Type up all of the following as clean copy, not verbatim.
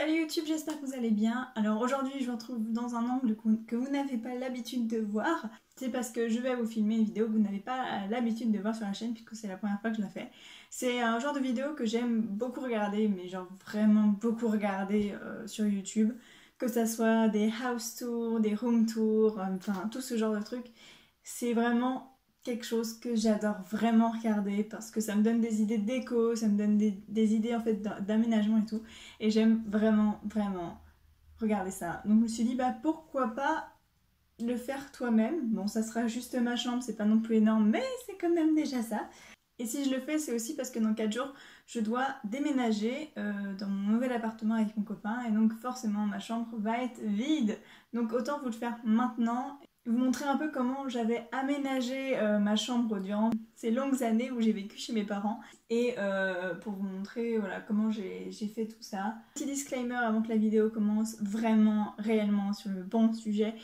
Salut YouTube, j'espère que vous allez bien. Alors aujourd'hui je vous retrouve dans un angle que vous n'avez pas l'habitude de voir. C'est parce que je vais vous filmer une vidéo que vous n'avez pas l'habitude de voir sur la chaîne puisque c'est la première fois que je la fais. C'est un genre de vidéo que j'aime beaucoup regarder, mais genre vraiment beaucoup regarder sur YouTube. Que ça soit des house tours, des room tours, enfin tout ce genre de trucs. C'est vraiment quelque chose que j'adore vraiment regarder parce que ça me donne des idées de déco, ça me donne des idées en fait d'aménagement et tout. Et j'aime vraiment, vraiment regarder ça. Donc je me suis dit, bah pourquoi pas le faire toi-même. Bon, ça sera juste ma chambre, c'est pas non plus énorme, mais c'est quand même déjà ça. Et si je le fais, c'est aussi parce que dans 4 jours, je dois déménager dans mon nouvel appartement avec mon copain. Et donc forcément, ma chambre va être vide. Donc autant vous le faire maintenant. Vous montrer un peu comment j'avais aménagé ma chambre durant ces longues années où j'ai vécu chez mes parents. Et pour vous montrer voilà, comment j'ai fait tout ça. Petit disclaimer avant que la vidéo commence, vraiment, réellement sur le bon sujet.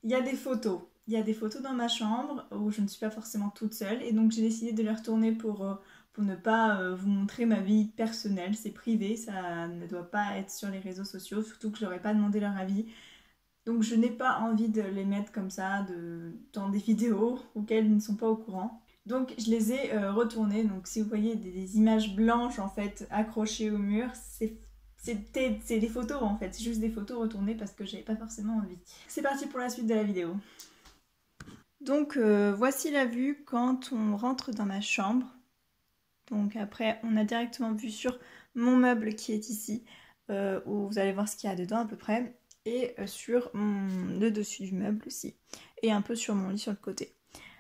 Il y a des photos. Il y a des photos dans ma chambre où je ne suis pas forcément toute seule. Et donc j'ai décidé de les retourner pour ne pas vous montrer ma vie personnelle. C'est privé, ça ne doit pas être sur les réseaux sociaux. Surtout que je leur ai pas demandé leur avis. Donc je n'ai pas envie de les mettre comme ça dans des vidéos auxquelles ils ne sont pas au courant. Donc je les ai retournées. Donc si vous voyez des images blanches en fait accrochées au mur, c'est des photos en fait, c'est juste des photos retournées parce que j'avais pas forcément envie. C'est parti pour la suite de la vidéo. Donc voici la vue quand on rentre dans ma chambre. Donc après on a directement vue sur mon meuble qui est ici, où vous allez voir ce qu'il y a dedans à peu près, et sur le dessus du meuble aussi, et un peu sur mon lit sur le côté.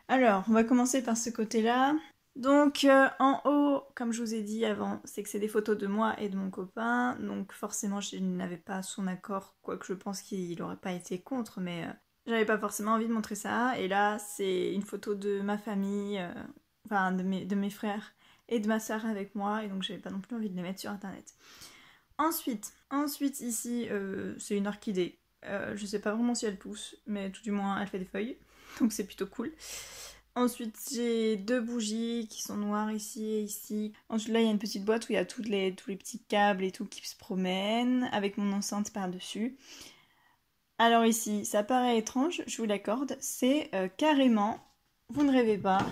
Alors on va commencer par ce côté-là. Donc en haut, comme je vous ai dit avant, c'est que c'est des photos de moi et de mon copain, donc forcément je n'avais pas son accord, quoique je pense qu'il n'aurait pas été contre, mais j'avais pas forcément envie de montrer ça. Et là c'est une photo de ma famille, enfin de mes frères et de ma soeur avec moi, et donc j'avais pas non plus envie de les mettre sur internet. Ensuite ici c'est une orchidée, je sais pas vraiment si elle pousse, mais tout du moins elle fait des feuilles, donc c'est plutôt cool. Ensuite, j'ai deux bougies qui sont noires ici et ici. Ensuite, là, il y a une petite boîte où il y a tous les petits câbles et tout qui se promènent, avec mon enceinte par-dessus. Alors ici, ça paraît étrange, je vous l'accorde, c'est carrément, vous ne rêvez pas,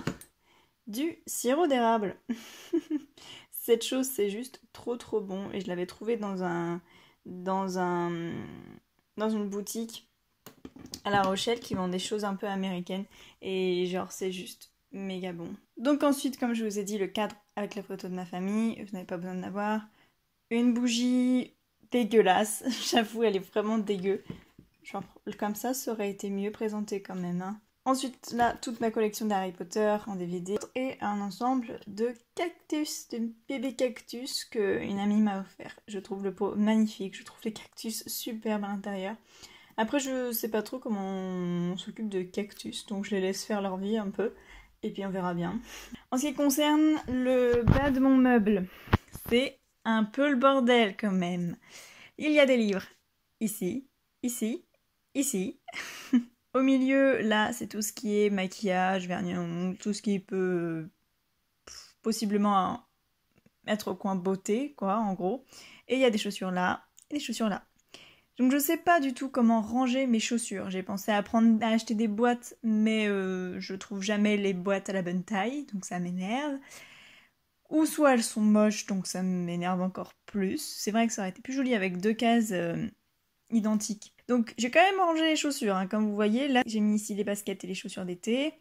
du sirop d'érable. Cette chose, c'est juste trop bon, et je l'avais trouvé dans une boutique à La Rochelle qui vend des choses un peu américaines, et genre c'est juste méga bon. Donc ensuite, comme je vous ai dit, le cadre avec la photo de ma famille, vous n'avez pas besoin de l'avoir. Une bougie dégueulasse, j'avoue elle est vraiment dégueu. Genre comme ça aurait été mieux présenté quand même, hein. Ensuite, là, toute ma collection d'Harry Potter en DVD et un ensemble de cactus, de bébés cactus qu'une amie m'a offert. Je trouve le pot magnifique, je trouve les cactus superbes à l'intérieur. Après, je sais pas trop comment on s'occupe de cactus, donc je les laisse faire leur vie un peu, et puis on verra bien. En ce qui concerne le bas de mon meuble, c'est un peu le bordel quand même. Il y a des livres, ici, ici, ici. Au milieu, là, c'est tout ce qui est maquillage, vernis à ongles, tout ce qui peut possiblement être au coin beauté, quoi, en gros. Et il y a des chaussures là, et des chaussures là. Donc je sais pas du tout comment ranger mes chaussures. J'ai pensé à acheter des boîtes, mais je trouve jamais les boîtes à la bonne taille, donc ça m'énerve. Ou soit elles sont moches, donc ça m'énerve encore plus. C'est vrai que ça aurait été plus joli avec deux cases identiques. Donc j'ai quand même rangé les chaussures, hein. Comme vous voyez, là j'ai mis ici les baskets et les chaussures d'été.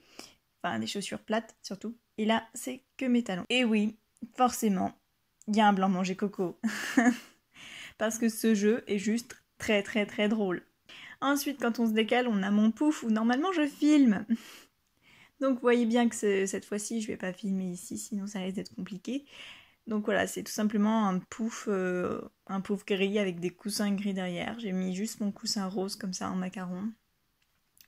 Enfin des chaussures plates surtout. Et là c'est que mes talons. Et oui, forcément, il y a un blanc manger coco. Parce que ce jeu est juste très drôle. Ensuite, quand on se décale, on a mon pouf où normalement je filme. Donc vous voyez bien que cette fois-ci, je vais pas filmer ici, sinon ça risque d'être compliqué. Donc voilà, c'est tout simplement un pouf gris avec des coussins gris derrière. J'ai mis juste mon coussin rose comme ça en macaron.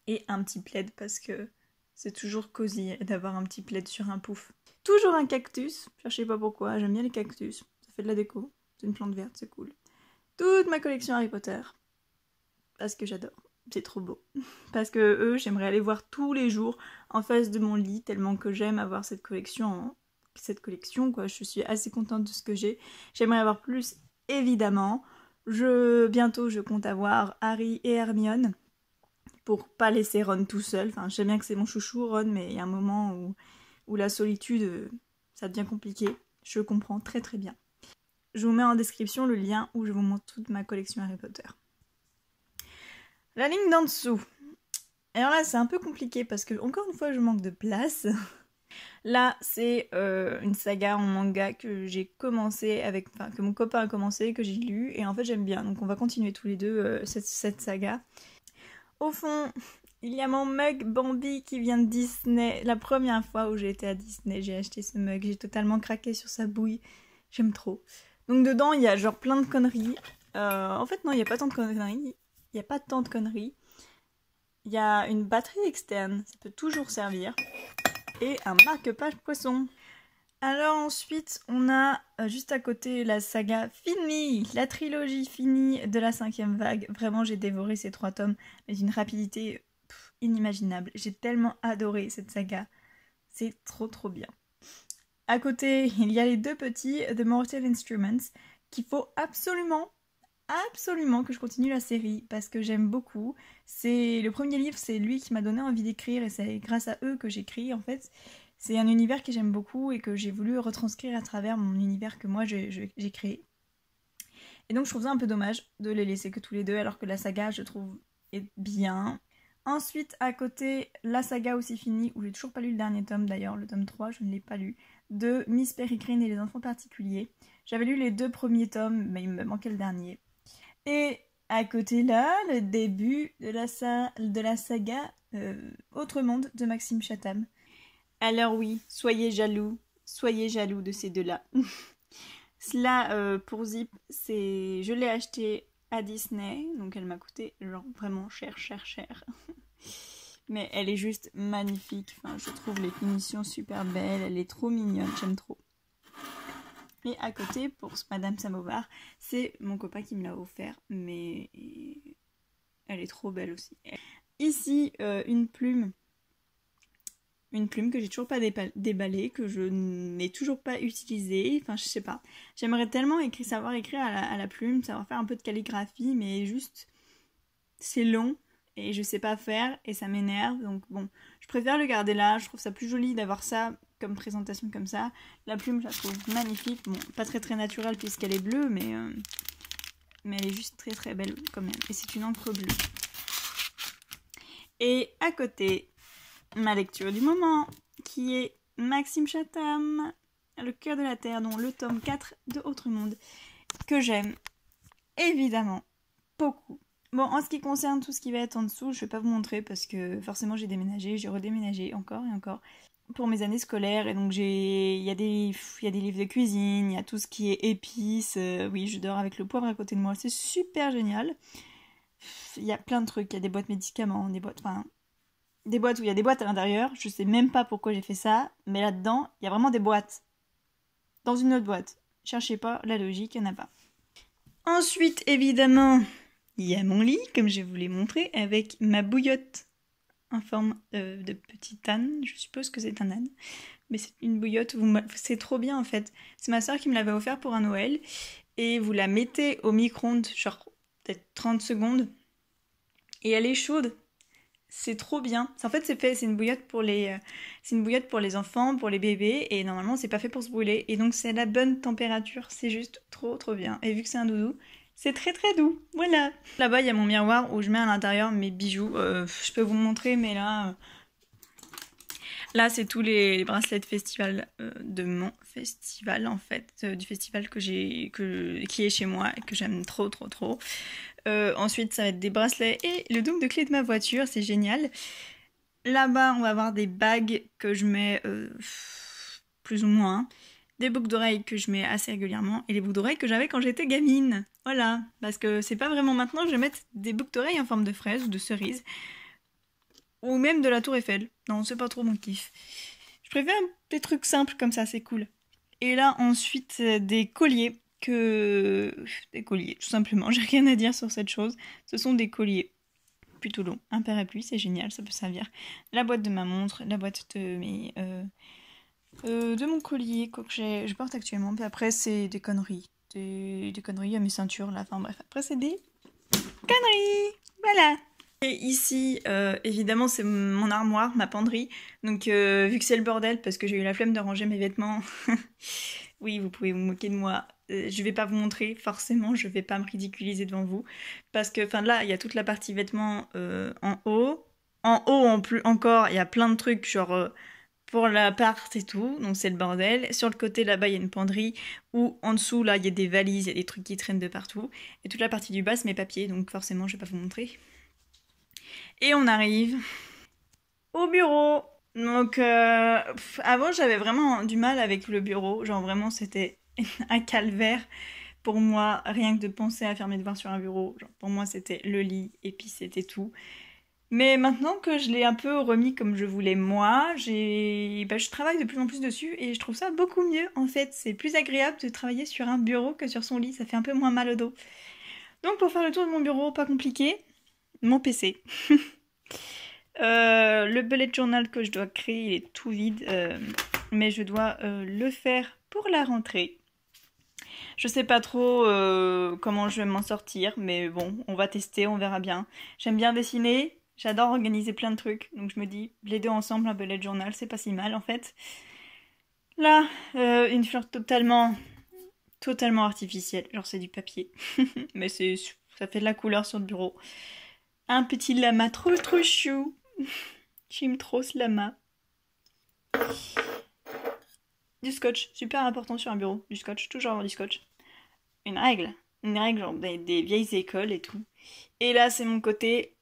Et un petit plaid parce que c'est toujours cosy d'avoir un petit plaid sur un pouf. Toujours un cactus, cherchez pas pourquoi, j'aime bien les cactus. Ça fait de la déco, c'est une plante verte, c'est cool. Toute ma collection Harry Potter. Parce que j'adore. C'est trop beau. Parce que eux, j'aimerais aller voir tous les jours en face de mon lit, tellement que j'aime avoir cette collection, hein. Cette collection, quoi. Je suis assez contente de ce que j'ai. J'aimerais avoir plus, évidemment. Bientôt, je compte avoir Harry et Hermione pour pas laisser Ron tout seul. Enfin, je sais bien que c'est mon chouchou, Ron, mais il y a un moment où la solitude, ça devient compliqué. Je comprends très très bien. Je vous mets en description le lien où je vous montre toute ma collection Harry Potter. La ligne d'en dessous. Alors là, c'est un peu compliqué parce que, encore une fois, je manque de place. Là, c'est une saga en manga que j'ai commencé avec, enfin, que mon copain a commencé, que j'ai lu, et en fait j'aime bien. Donc on va continuer tous les deux cette saga. Au fond, il y a mon mug Bambi qui vient de Disney. La première fois où j'ai été à Disney, j'ai acheté ce mug. J'ai totalement craqué sur sa bouille. J'aime trop. Donc dedans, il y a genre plein de conneries. En fait, non, il n'y a pas tant de conneries. Il n'y a pas tant de conneries. Il y a une batterie externe. Ça peut toujours servir. Et un marque-page poisson. Alors ensuite, on a juste à côté la saga finie, la trilogie finie de la 5e vague. Vraiment, j'ai dévoré ces 3 tomes, mais d'une rapidité inimaginable. J'ai tellement adoré cette saga. C'est trop trop bien. À côté, il y a les 2 petits The Mortal Instruments qu'il faut absolument que je continue la série parce que j'aime beaucoup. C'est le premier livre, c'est lui qui m'a donné envie d'écrire et c'est grâce à eux que j'écris en fait. C'est un univers que j'aime beaucoup et que j'ai voulu retranscrire à travers mon univers que moi j'ai créé. Et donc je trouve ça un peu dommage de les laisser que tous les deux alors que la saga je trouve est bien. Ensuite à côté la saga aussi finie où j'ai toujours pas lu le dernier tome d'ailleurs, le tome 3 je ne l'ai pas lu, de Miss Peregrine et les enfants particuliers. J'avais lu les 2 premiers tomes mais il me manquait le dernier. Et à côté là, le début de la saga Autre Monde de Maxime Chatham. Alors oui, soyez jaloux de ces 2-là. Cela, pour Zip, je l'ai acheté à Disney, donc elle m'a coûté genre vraiment cher. Mais elle est juste magnifique, enfin, je trouve les finitions super belles, elle est trop mignonne, j'aime trop. Et à côté, pour Madame Samovar, c'est mon copain qui me l'a offert, mais elle est trop belle aussi. Ici, une plume que j'ai toujours pas déballée, que je n'ai toujours pas utilisée, enfin je sais pas. J'aimerais tellement savoir écrire à la plume, savoir faire un peu de calligraphie, mais juste c'est long et je sais pas faire et ça m'énerve, donc bon, je préfère le garder là, je trouve ça plus joli d'avoir ça comme présentation comme ça. La plume je la trouve magnifique, bon pas très naturelle puisqu'elle est bleue, mais elle est juste très belle quand même, et c'est une encre bleue. Et à côté, ma lecture du moment, qui est Maxime Chatham, Le cœur de la terre, dont le tome 4 de Autre Monde, que j'aime évidemment beaucoup. Bon, en ce qui concerne tout ce qui va être en dessous, je vais pas vous montrer parce que forcément j'ai déménagé, j'ai redéménagé encore et encore pour mes années scolaires, et donc il y a des livres de cuisine, il y a tout ce qui est épices, oui je dors avec le poivre à côté de moi, c'est super génial. Il y a plein de trucs, il y a des boîtes médicaments, des boîtes où il y a des boîtes à l'intérieur, je sais même pas pourquoi j'ai fait ça, mais là-dedans, il y a vraiment des boîtes. Dans une autre boîte. Cherchez pas la logique, il n'y en a pas. Ensuite, évidemment, il y a mon lit, comme je vous l'ai montré, avec ma bouillotte en forme de petit âne. Je suppose que c'est un âne. Mais c'est une bouillotte, c'est trop bien en fait. C'est ma soeur qui me l'avait offert pour un Noël. Et vous la mettez au micro-ondes, genre peut-être 30 secondes. Et elle est chaude. C'est trop bien. En fait, c'est une bouillotte pour les enfants, pour les bébés, et normalement, c'est pas fait pour se brûler. Et donc, c'est à la bonne température. C'est juste trop bien. Et vu que c'est un doudou, c'est très doux. Voilà. Là-bas, il y a mon miroir où je mets à l'intérieur mes bijoux. Je peux vous montrer, mais là, c'est tous les bracelets de festival de mon festival, en fait, du festival qui est chez moi et que j'aime trop. Ensuite, ça va être des bracelets et le double de clé de ma voiture, c'est génial. Là-bas, on va avoir des bagues que je mets plus ou moins, des boucles d'oreilles que je mets assez régulièrement, et les boucles d'oreilles que j'avais quand j'étais gamine. Voilà, parce que c'est pas vraiment maintenant que je vais mettre des boucles d'oreilles en forme de fraise ou de cerise, ou même de la Tour Eiffel. Non, c'est pas trop mon kiff. Je préfère des trucs simples comme ça, c'est cool. Et là, ensuite, des colliers. Des colliers, tout simplement. J'ai rien à dire sur cette chose. Ce sont des colliers plutôt longs. Un parapluie, c'est génial, ça peut servir. La boîte de ma montre, la boîte de mon collier que je porte actuellement. Puis après, c'est des conneries. des conneries à mes ceintures là. Enfin bref, après c'est des conneries. Voilà. Et ici, évidemment, c'est mon armoire, ma penderie. Donc, vu que c'est le bordel, parce que j'ai eu la flemme de ranger mes vêtements, oui, vous pouvez vous moquer de moi. Je vais pas vous montrer, forcément, je vais pas me ridiculiser devant vous. Parce que, enfin, là, il y a toute la partie vêtements en haut. En haut, en plus, encore, il y a plein de trucs, genre pour l'appart et tout. Donc, c'est le bordel. Sur le côté, là-bas, il y a une penderie. Où, en dessous, là, il y a des valises, il y a des trucs qui traînent de partout. Et toute la partie du bas, c'est mes papiers. Donc, forcément, je vais pas vous montrer. Et on arrive au bureau. Donc, avant, j'avais vraiment du mal avec le bureau. Genre, vraiment, c'était un calvaire pour moi, rien que de penser à faire mes devoirs sur un bureau. Genre, pour moi, c'était le lit et puis c'était tout. Mais maintenant que je l'ai un peu remis comme je voulais moi, je travaille de plus en plus dessus et je trouve ça beaucoup mieux. En fait, c'est plus agréable de travailler sur un bureau que sur son lit. Ça fait un peu moins mal au dos. Donc, pour faire le tour de mon bureau, pas compliqué, mon PC. Le bullet journal que je dois créer, il est tout vide, mais je dois le faire pour la rentrée. Je sais pas trop comment je vais m'en sortir, mais bon, on va tester, on verra bien. J'aime bien dessiner, j'adore organiser plein de trucs, donc je me dis, les deux ensemble, un bullet journal, c'est pas si mal en fait. Là, une fleur totalement artificielle, genre c'est du papier, mais ça fait de la couleur sur le bureau. Un petit lama trop chou. J'aime trop ce lama. Du scotch, super important sur un bureau. Du scotch, toujours avoir du scotch. Une règle genre des vieilles écoles et tout. Et là, c'est mon côté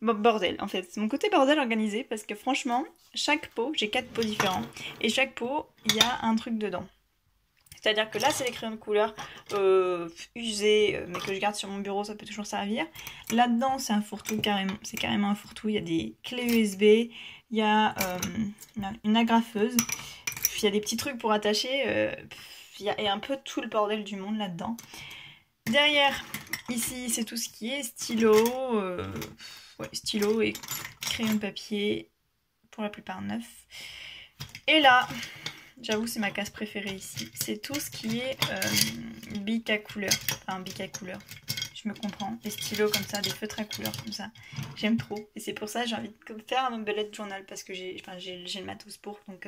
bordel, en fait. C'est mon côté bordel organisé parce que franchement, chaque pot, j'ai 4 pots différents. Et chaque pot, il y a un truc dedans. C'est-à-dire que là, c'est les crayons de couleur usés, mais que je garde sur mon bureau, ça peut toujours servir. Là-dedans, c'est un fourre-tout, c'est carrément un fourre-tout. Il y a des clés USB, il y a une agrafeuse, puis il y a des petits trucs pour attacher. Il y a un peu tout le bordel du monde là-dedans. Derrière, ici, c'est tout ce qui est stylo, stylo et crayon de papier, pour la plupart neufs. Et là... J'avoue, c'est ma case préférée ici. C'est tout ce qui est bic à couleur. Enfin, bic à couleur. Je me comprends. Des stylos comme ça, des feutres à couleur comme ça. J'aime trop. Et c'est pour ça que j'ai envie de faire un bullet journal. Parce que j'ai le matos pour. Donc,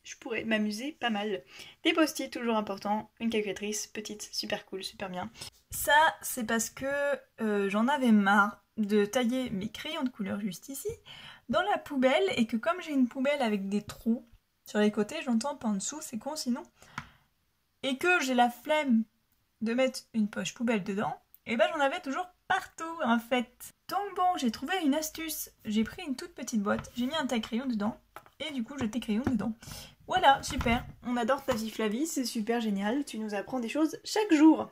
je pourrais m'amuser pas mal. Des post-it, toujours important. Une calculatrice, petite, super cool, super bien. Ça, c'est parce que j'en avais marre de tailler mes crayons de couleur juste ici, dans la poubelle. Et que comme j'ai une poubelle avec des trous, sur les côtés, j'entends pas en dessous, c'est con sinon. Et que j'ai la flemme de mettre une poche poubelle dedans, et ben j'en avais toujours partout en fait. Donc bon, j'ai trouvé une astuce. J'ai pris une toute petite boîte, j'ai mis un taille-crayon dedans, et du coup j'ai tes crayons dedans. Voilà, super. On adore ta vie Flavie, c'est super génial. Tu nous apprends des choses chaque jour.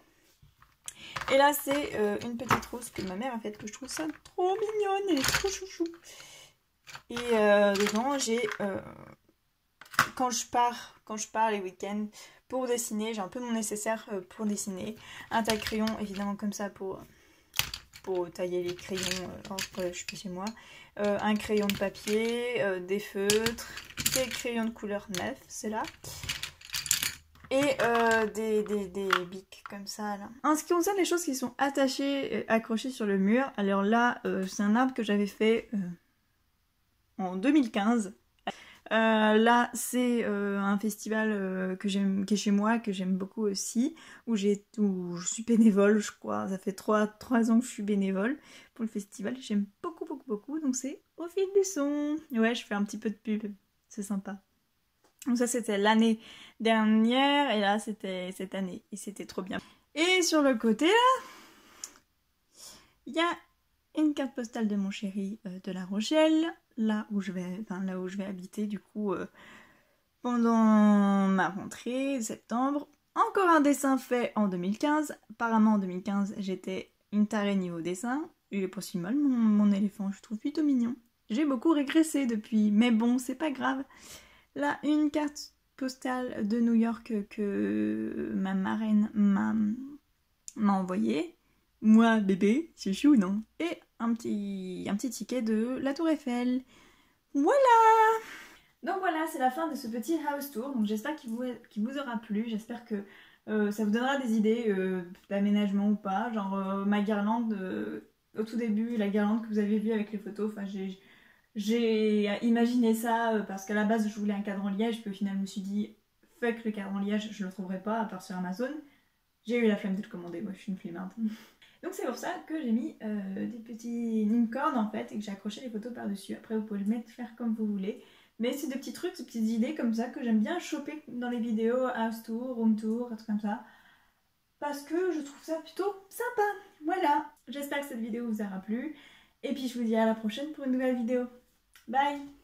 Et là c'est une petite rose que ma mère a faite, que je trouve ça trop mignonne, elle est trop chouchou. Et dedans j'ai... Quand je pars les week-ends pour dessiner, j'ai un peu mon nécessaire pour dessiner. Un taille-crayon, évidemment, comme ça pour tailler les crayons je suis chez moi. Un crayon de papier, des feutres, des crayons de couleur neufs, c'est là. Et des bics comme ça, là. En ce qui concerne les choses qui sont attachées, accrochées sur le mur, alors là, c'est un arbre que j'avais fait en 2015. Là, c'est un festival qui est chez moi, que j'aime beaucoup aussi, où je suis bénévole, je crois. Ça fait 3 ans que je suis bénévole pour le festival. J'aime beaucoup, beaucoup, beaucoup. Donc, c'est Au fil du son. Ouais, je fais un petit peu de pub. C'est sympa. Donc, ça, c'était l'année dernière. Et là, c'était cette année. Et c'était trop bien. Et sur le côté, là, il y a une carte postale de mon chéri de La Rochelle. Là où je vais habiter du coup pendant ma rentrée de septembre. Encore un dessin fait en 2015. Apparemment en 2015 j'étais une tarée niveau dessin. Il est pas si mal mon éléphant, je trouve plutôt mignon. J'ai beaucoup régressé depuis, mais bon c'est pas grave. Là une carte postale de New York que ma marraine m'a envoyée. Moi, bébé, c'est chou, non? Et un petit ticket de la Tour Eiffel. Voilà! Donc voilà, c'est la fin de ce petit house tour. Donc j'espère qu'il vous aura plu. J'espère que Ça vous donnera des idées d'aménagement ou pas. Genre ma guirlande, au tout début, la guirlande que vous avez vue avec les photos, enfin j'ai imaginé ça parce qu'à la base je voulais un cadre en liège, puis au final je me suis dit fuck le cadre en liège, je le trouverai pas à part sur Amazon. J'ai eu la flemme de le commander, moi je suis une flemmarde. Donc c'est pour ça que j'ai mis une corde en fait et que j'ai accroché les photos par-dessus. Après vous pouvez le mettre, faire comme vous voulez. Mais c'est des petits trucs, des petites idées comme ça que j'aime bien choper dans les vidéos, house tour, room tour, un truc comme ça. Parce que je trouve ça plutôt sympa. Voilà, j'espère que cette vidéo vous aura plu. Et puis je vous dis à la prochaine pour une nouvelle vidéo. Bye!